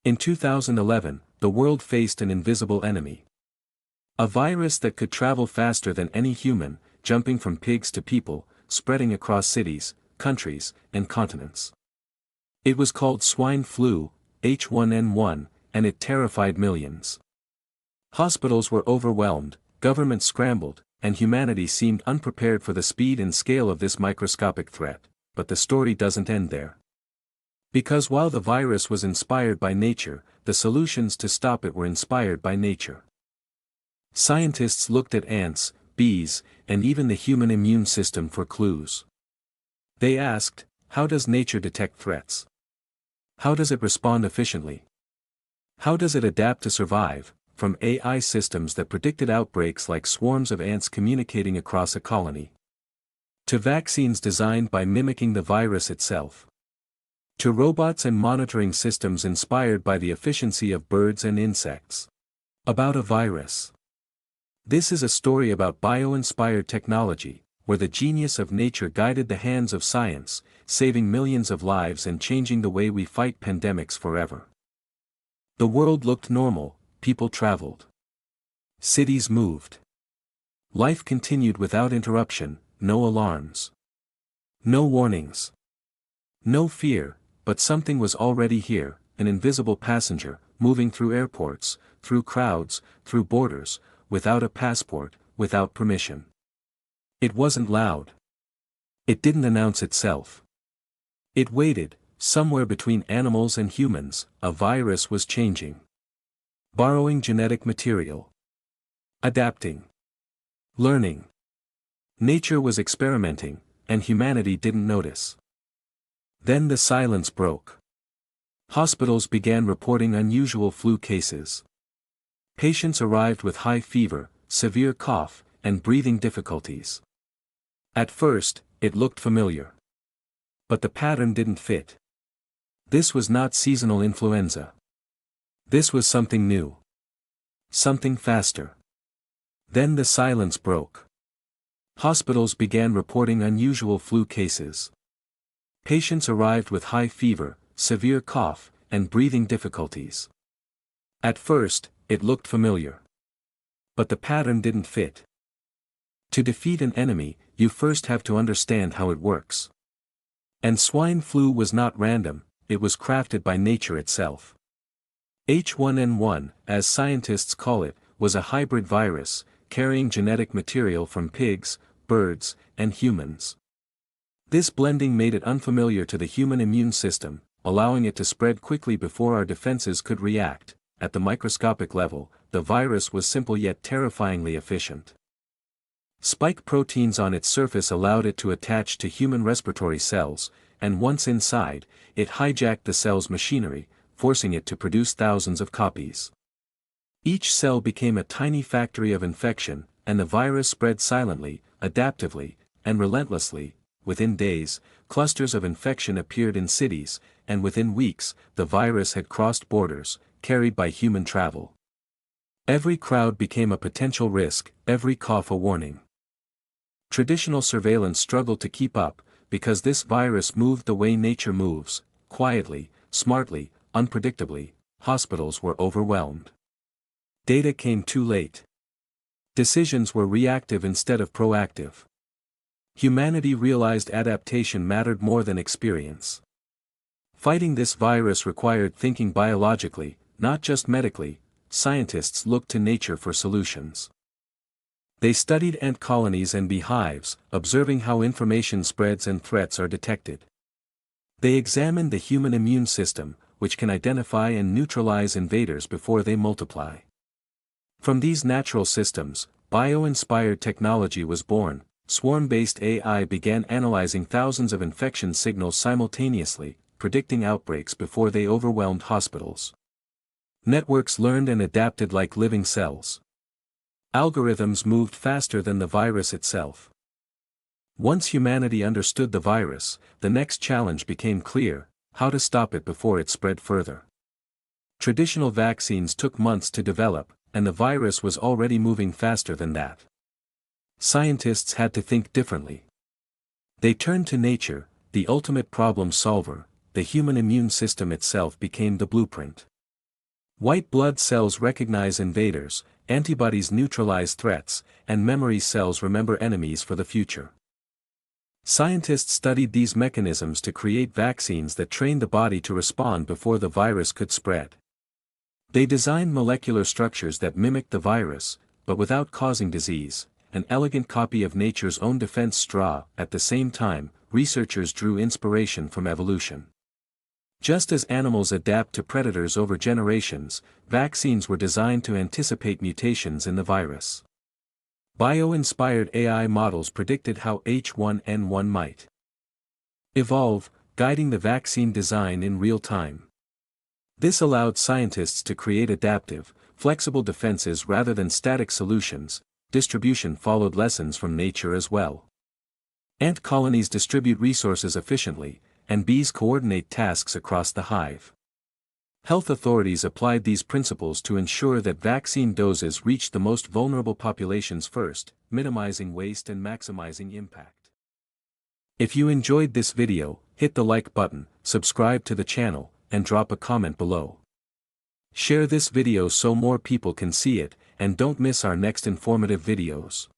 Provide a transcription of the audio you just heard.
In 2011, the world faced an invisible enemy. A virus that could travel faster than any human, jumping from pigs to people, spreading across cities, countries, and continents. It was called swine flu, H1N1, and it terrified millions. Hospitals were overwhelmed, governments scrambled, and humanity seemed unprepared for the speed and scale of this microscopic threat, but the story doesn't end there. Because while the virus was inspired by nature, the solutions to stop it were inspired by nature. Scientists looked at ants, bees, and even the human immune system for clues. They asked, how does nature detect threats? How does it respond efficiently? How does it adapt to survive, from AI systems that predicted outbreaks like swarms of ants communicating across a colony, to vaccines designed by mimicking the virus itself, to robots and monitoring systems inspired by the efficiency of birds and insects. About a virus. This is a story about bio-inspired technology, where the genius of nature guided the hands of science, saving millions of lives and changing the way we fight pandemics forever. The world looked normal, people traveled. Cities moved. Life continued without interruption, no alarms. No warnings. No fear, but something was already here, an invisible passenger, moving through airports, through crowds, through borders, without a passport, without permission. It wasn't loud. It didn't announce itself. It waited, somewhere between animals and humans, a virus was changing. Borrowing genetic material. Adapting. Learning. Nature was experimenting, and humanity didn't notice. Then the silence broke. Hospitals began reporting unusual flu cases. Patients arrived with high fever, severe cough, and breathing difficulties. At first, it looked familiar. But the pattern didn't fit. This was not seasonal influenza. This was something new. Something faster. Then the silence broke. Hospitals began reporting unusual flu cases. Patients arrived with high fever, severe cough, and breathing difficulties. At first, it looked familiar. But the pattern didn't fit. To defeat an enemy, you first have to understand how it works. And swine flu was not random, it was crafted by nature itself. H1N1, as scientists call it, was a hybrid virus, carrying genetic material from pigs, birds, and humans. This blending made it unfamiliar to the human immune system, allowing it to spread quickly before our defenses could react. At the microscopic level, the virus was simple yet terrifyingly efficient. Spike proteins on its surface allowed it to attach to human respiratory cells, and once inside, it hijacked the cell's machinery, forcing it to produce thousands of copies. Each cell became a tiny factory of infection, and the virus spread silently, adaptively, and relentlessly. Within days, clusters of infection appeared in cities, and within weeks, the virus had crossed borders, carried by human travel. Every crowd became a potential risk, every cough a warning. Traditional surveillance struggled to keep up, because this virus moved the way nature moves, quietly, smartly, unpredictably. Hospitals were overwhelmed. Data came too late. Decisions were reactive instead of proactive. Humanity realized adaptation mattered more than experience. Fighting this virus required thinking biologically, not just medically. Scientists looked to nature for solutions. They studied ant colonies and beehives, observing how information spreads and threats are detected. They examined the human immune system, which can identify and neutralize invaders before they multiply. From these natural systems, bio-inspired technology was born. Swarm-based AI began analyzing thousands of infection signals simultaneously, predicting outbreaks before they overwhelmed hospitals. Networks learned and adapted like living cells. Algorithms moved faster than the virus itself. Once humanity understood the virus, the next challenge became clear: how to stop it before it spread further. Traditional vaccines took months to develop, and the virus was already moving faster than that. Scientists had to think differently. They turned to nature, the ultimate problem solver. The human immune system itself became the blueprint. White blood cells recognize invaders, antibodies neutralize threats, and memory cells remember enemies for the future. Scientists studied these mechanisms to create vaccines that trained the body to respond before the virus could spread. They designed molecular structures that mimicked the virus, but without causing disease, an elegant copy of nature's own defense straw. At the same time, researchers drew inspiration from evolution. Just as animals adapt to predators over generations, vaccines were designed to anticipate mutations in the virus. Bio-inspired AI models predicted how H1N1 might evolve, guiding the vaccine design in real time. This allowed scientists to create adaptive, flexible defenses rather than static solutions. Distribution followed lessons from nature as well. Ant colonies distribute resources efficiently, and bees coordinate tasks across the hive. Health authorities applied these principles to ensure that vaccine doses reached the most vulnerable populations first, minimizing waste and maximizing impact. If you enjoyed this video, hit the like button, subscribe to the channel, and drop a comment below. Share this video so more people can see it, and don't miss our next informative videos.